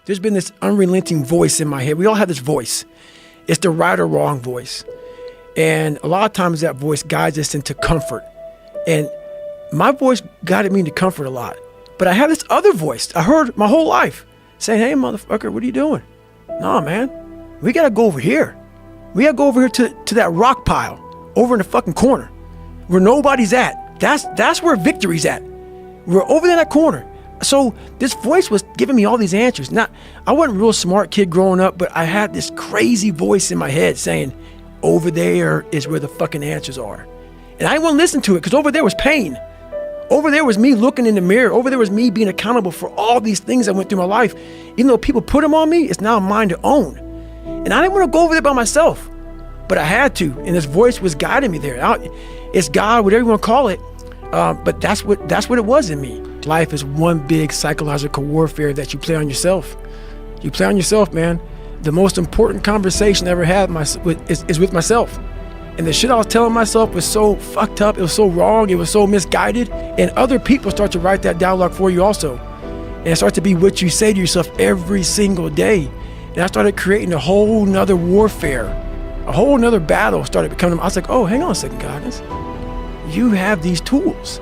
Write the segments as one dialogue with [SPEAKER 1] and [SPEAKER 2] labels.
[SPEAKER 1] there's been this unrelenting voice in my head. We all have this voice. It's the right or wrong voice. And a lot of times that voice guides us into comfort. And my voice guided me into comfort a lot. But I have this other voice I heard my whole life saying, hey, motherfucker, what are you doing? Nah, man, we got to go over here. We got to go over here to that rock pile over in the fucking corner where nobody's at. That's where victory's at. We're over there in that corner. So this voice was giving me all these answers. Now, I wasn't a real smart kid growing up, but I had this crazy voice in my head saying, over there is where the fucking answers are. And I didn't want to listen to it because over there was pain. Over there was me looking in the mirror. Over there was me being accountable for all these things that went through my life. Even though people put them on me, it's now mine to own. And I didn't want to go over there by myself, but I had to. And this voice was guiding me there. It's God, whatever you want to call it. But that's what it was in me. Life is one big psychological warfare that you play on yourself. You play on yourself, man. The most important conversation I ever had is with myself. And the shit I was telling myself was so fucked up. It was so wrong. It was so misguided. And other people start to write that dialogue for you also. And it starts to be what you say to yourself every single day. And I started creating a whole nother warfare. A whole nother battle started becoming. I was like, oh, hang on a second, Goggins. You have these tools.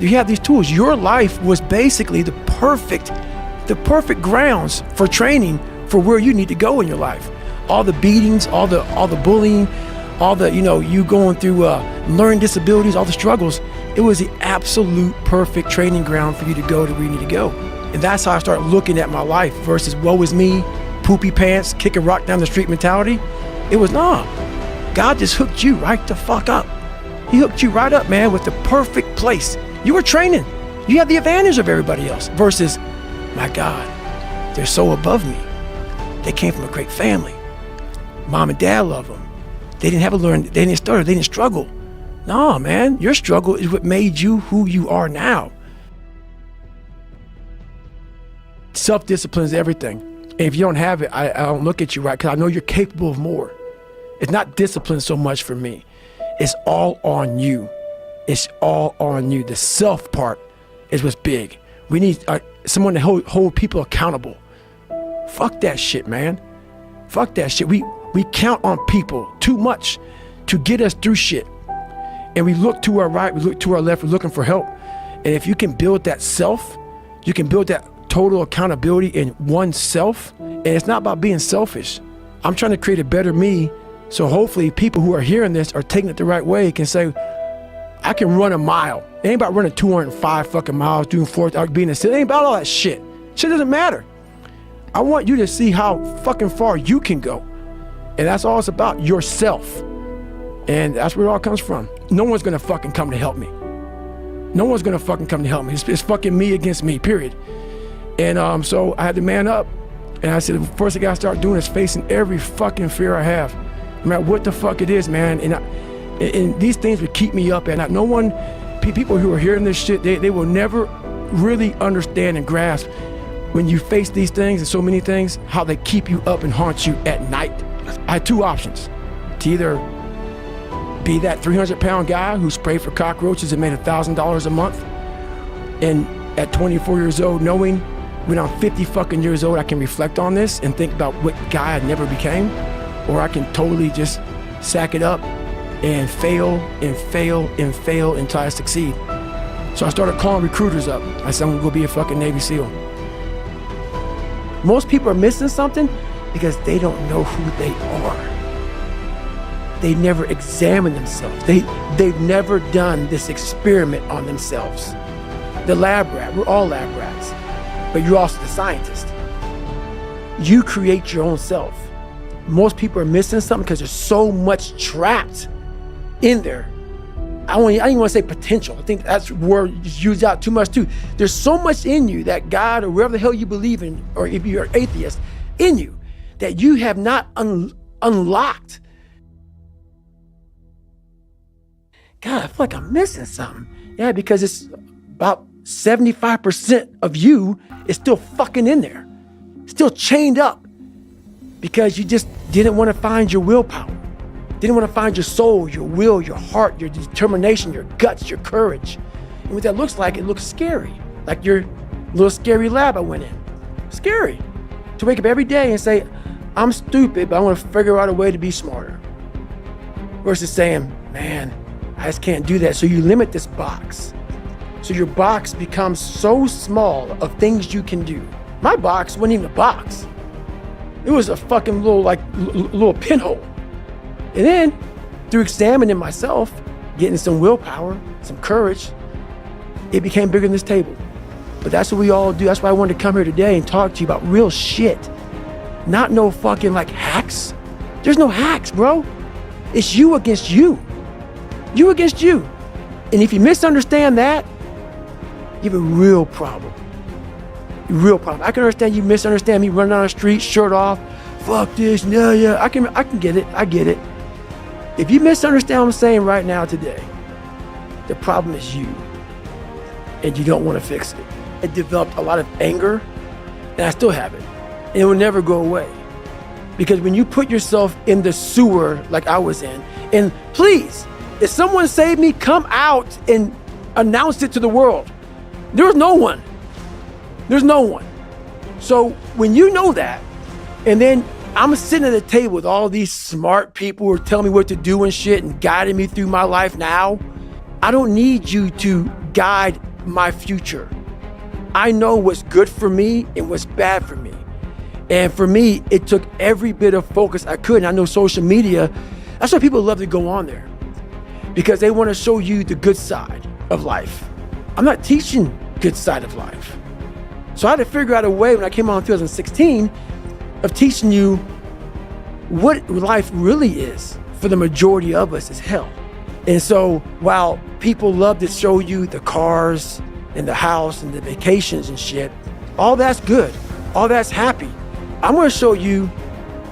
[SPEAKER 1] You have these tools. Your life was basically the perfect grounds for training for where you need to go in your life. All the beatings, all the bullying, all the, you going through learning disabilities, all the struggles. It was the absolute perfect training ground for you to go to where you need to go. And that's how I started looking at my life versus woe is me, poopy pants, kick a rock down the street mentality. It was, nah, God just hooked you right the fuck up. He hooked you right up, man, with the perfect place. You were training. You had the advantage of everybody else versus, my God, they're so above me. They came from a great family. Mom and dad love them. They didn't have to learn, they didn't stutter, they didn't struggle. No, man, your struggle is what made you who you are now. Self-discipline is everything. And if you don't have it, I don't look at you right because I know you're capable of more. It's not discipline so much for me. It's all on you. It's all on you. The self part is what's big. We need someone to hold people accountable. Fuck that shit, man. Fuck that shit. We count on people too much to get us through shit. And we look to our right, we look to our left, we're looking for help. And if you can build that self, you can build that total accountability in oneself. And it's not about being selfish. I'm trying to create a better me. So hopefully people who are hearing this are taking it the right way, can say, I can run a mile. It ain't about running 205 fucking miles, doing 4 hours, being a city. It ain't about all that shit. Shit doesn't matter. I want you to see how fucking far you can go. And that's all it's about, yourself. And that's where it all comes from. No one's gonna fucking come to help me. No one's gonna fucking come to help me. It's fucking me against me, period. And so I had to man up. And I said, the first thing I gotta start doing is facing every fucking fear I have. No matter what the fuck it is, man. And these things would keep me up at night. No one, people who are hearing this shit, they will never really understand and grasp when you face these things and so many things, how they keep you up and haunt you at night. I had two options. To either be that 300-pound guy who sprayed for cockroaches and made $1,000 a month, and at 24 years old, knowing when I'm 50 fucking years old, I can reflect on this and think about what guy I never became, or I can totally just sack it up and fail and fail and fail until I succeed. So I started calling recruiters up. I said, I'm gonna go be a fucking Navy SEAL. Most people are missing something because they don't know who they are. They never examine themselves. They've never done this experiment on themselves. The lab rat, we're all lab rats, but you're also the scientist. You create your own self. Most people are missing something because there's so much trapped in there. I don't even want to say potential. I think that's word used out too much too. There's so much in you that God or wherever the hell you believe in, or if you're an atheist, in you that you have not unlocked. God, I feel like I'm missing something. Yeah, because it's about 75% of you is still fucking in there, still chained up because you just didn't want to find your willpower. Didn't want to find your soul, your will, your heart, your determination, your guts, your courage. And what that looks like, it looks scary. Like your little scary lab I went in. Scary. To wake up every day and say, I'm stupid, but I'm gonna figure out a way to be smarter. Versus saying, man, I just can't do that. So you limit this box. So your box becomes so small of things you can do. My box wasn't even a box. It was a fucking little pinhole. And then through examining myself, getting some willpower, some courage, it became bigger than this table. But that's what we all do. That's why I wanted to come here today and talk to you about real shit. Not no fucking hacks. There's no hacks, bro. It's you against you. You against you. And if you misunderstand that, you have a real problem. Real problem. I can understand you misunderstand me running down the street, shirt off, fuck this, no, yeah. I can get it. I get it. If you misunderstand what I'm saying right now today, the problem is you. And you don't want to fix it. It developed a lot of anger, and I still have it. And it will never go away. Because when you put yourself in the sewer like I was in, and please, if someone saved me, come out and announce it to the world. There was no one. There's no one. So when you know that, and then I'm sitting at a table with all these smart people who are telling me what to do and shit and guiding me through my life now, I don't need you to guide my future. I know what's good for me and what's bad for me. And for me, it took every bit of focus I could. And I know social media, that's why people love to go on there. Because they want to show you the good side of life. I'm not teaching good side of life. So I had to figure out a way when I came on in 2016 of teaching you what life really is for the majority of us is hell. And so while people love to show you the cars and the house and the vacations and shit, all that's good, all that's happy. I'm gonna show you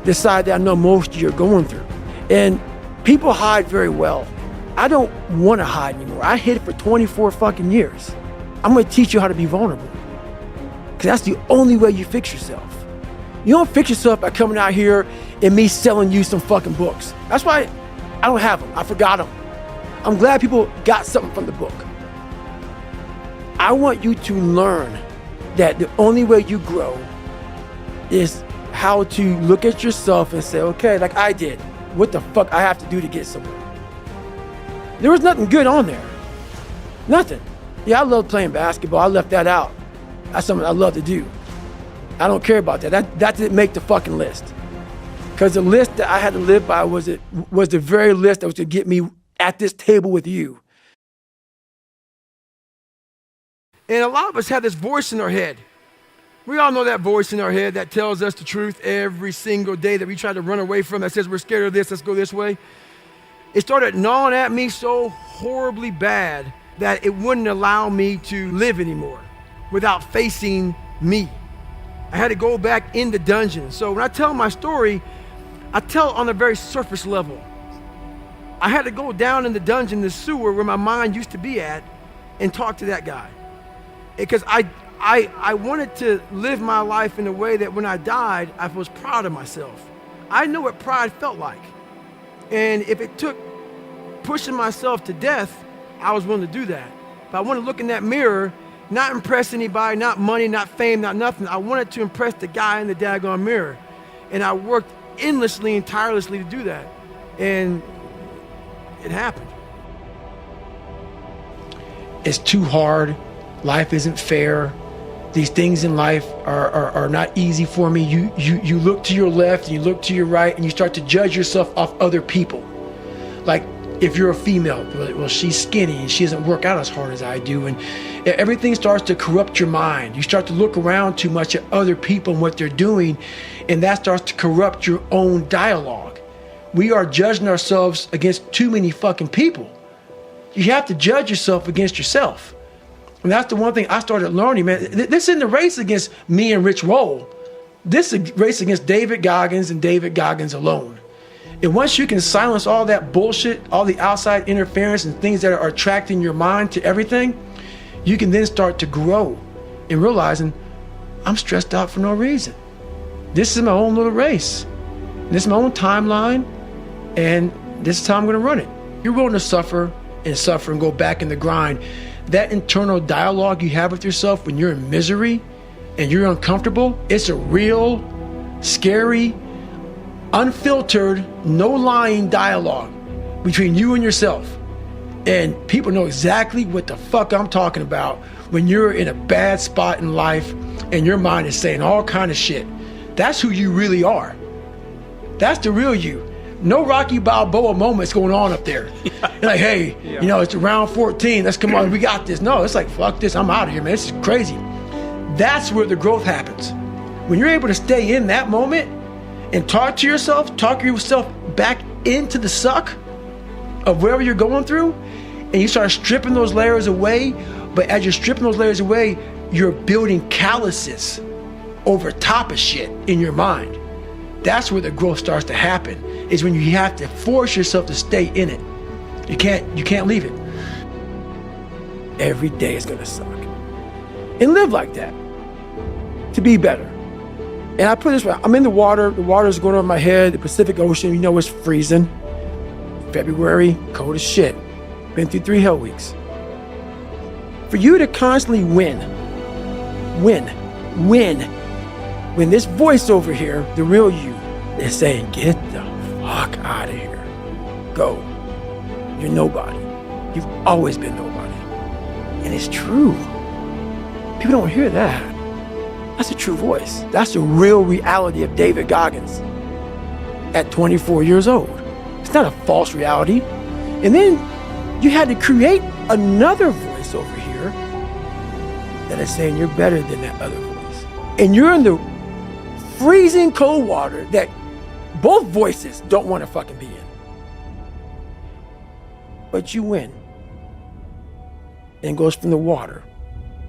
[SPEAKER 1] the side that I know most of you are going through. And people hide very well. I don't wanna hide anymore. I hid for 24 fucking years. I'm gonna teach you how to be vulnerable. Because that's the only way you fix yourself. You don't fix yourself by coming out here and me selling you some fucking books. That's why I don't have them. I forgot them. I'm glad people got something from the book. I want you to learn that the only way you grow is how to look at yourself and say, okay, like I did, what the fuck I have to do to get somewhere? There was nothing good on there. Nothing. Yeah, I love playing basketball. I left that out. That's something I love to do. I don't care about that. That didn't make the fucking list. Because the list that I had to live by was the very list that was to get me at this table with you. And a lot of us have this voice in our head. We all know that voice in our head that tells us the truth every single day that we try to run away from, that says we're scared of this, let's go this way. It started gnawing at me so horribly bad that it wouldn't allow me to live anymore without facing me. I had to go back in the dungeon. So when I tell my story, I tell it on a very surface level. I had to go down in the dungeon, the sewer where my mind used to be at, and talk to that guy. Because I wanted to live my life in a way that when I died, I was proud of myself. I know what pride felt like. And if it took pushing myself to death, I was willing to do that. But I wanted to look in that mirror, not impress anybody, not money, not fame, not nothing. I wanted to impress the guy in the daggone mirror. And I worked endlessly and tirelessly to do that. And it happened. It's too hard. Life isn't fair. These things in life are not easy for me. You look to your left and you look to your right and you start to judge yourself off other people. Like if you're a female, well, she's skinny and she doesn't work out as hard as I do. And everything starts to corrupt your mind. You start to look around too much at other people and what they're doing, and that starts to corrupt your own dialogue. We are judging ourselves against too many fucking people. You have to judge yourself against yourself. And that's the one thing I started learning, man. This isn't a race against me and Rich Roll. This is a race against David Goggins and David Goggins alone. And once you can silence all that bullshit, all the outside interference and things that are attracting your mind to everything, you can then start to grow in realizing I'm stressed out for no reason. This is my own little race. This is my own timeline, and this is how I'm going to run it. You're willing to suffer and go back in the grind. That internal dialogue you have with yourself when you're in misery and you're uncomfortable, it's a real scary, unfiltered, no lying dialogue between you and yourself. And people know exactly what the fuck I'm talking about when you're in a bad spot in life and your mind is saying all kind of shit. That's who you really are. That's the real you. No Rocky Balboa moments going on up there. Yeah. You're like, hey, you know, it's round 14. Let's come on, we got this. No, it's like, fuck this, I'm out of here, man. This is crazy. That's where the growth happens. When you're able to stay in that moment and talk yourself back into the suck of wherever you're going through, and you start stripping those layers away, but as you're stripping those layers away, you're building calluses over top of shit in your mind. That's where the growth starts to happen, is when you have to force yourself to stay in it. You can't leave it. Every day is gonna suck. And live like that, to be better. And I put it this way, I'm in the water's going over my head, the Pacific Ocean, you know it's freezing. February, cold as shit. Been through 3 hell weeks. For you to constantly win, when this voice over here, the real you, is saying, get the fuck out of here. Go. You're nobody. You've always been nobody. And it's true. People don't hear that. That's a true voice. That's the real reality of David Goggins at 24 years old. It's not a false reality. And then you had to create another voice over here that is saying you're better than that other voice. And you're in the freezing cold water that both voices don't want to fucking be in. But you win. And it goes from the water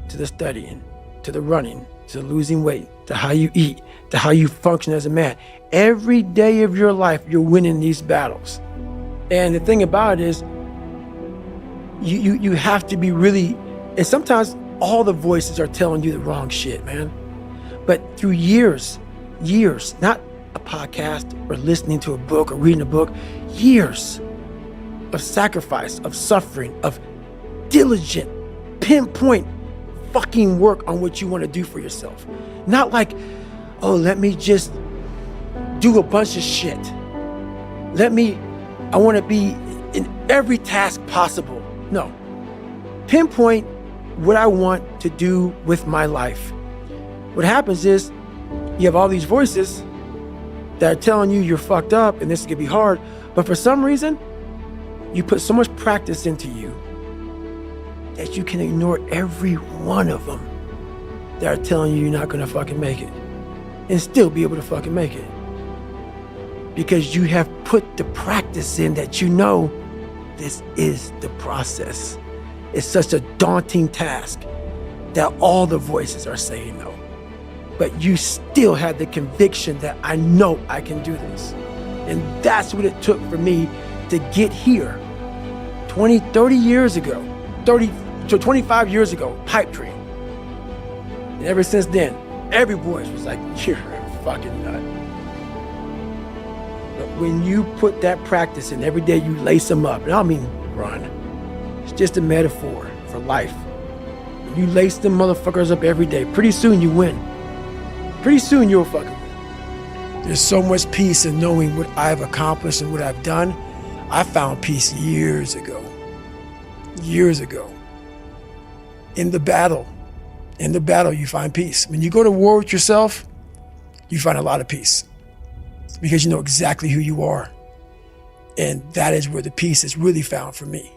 [SPEAKER 1] to the studying, to the running, to losing weight, to how you eat, to how you function as a man. Every day of your life, you're winning these battles. And the thing about it is, you have to be really, and sometimes all the voices are telling you the wrong shit, man. But through years, not a podcast or listening to a book or reading a book, years of sacrifice, of suffering, of diligent, pinpoint fucking work on what you want to do for yourself. Not like, oh, let me just do a bunch of shit. I want to be in every task possible. No. Pinpoint what I want to do with my life. What happens is you have all these voices that are telling you you're fucked up and this is going to be hard, but for some reason, you put so much practice into you that you can ignore every one of them that are telling you you're not going to fucking make it and still be able to fucking make it. Because you have put the practice in that you know this is the process. It's such a daunting task that all the voices are saying no. But you still have the conviction that I know I can do this. And that's what it took for me to get here 30 years ago, 25 years ago, pipe dream. And ever since then, every voice was like, you're a fucking nut. But when you put that practice in, every day you lace them up, and I don't mean run, it's just a metaphor for life. When you lace them motherfuckers up every day, pretty soon you win. Pretty soon you'll fucking win. There's so much peace in knowing what I've accomplished and what I've done. I found peace years ago. In the battle you find peace. When you go to war with yourself, you find a lot of peace because you know exactly who you are. And that is where the peace is really found for me.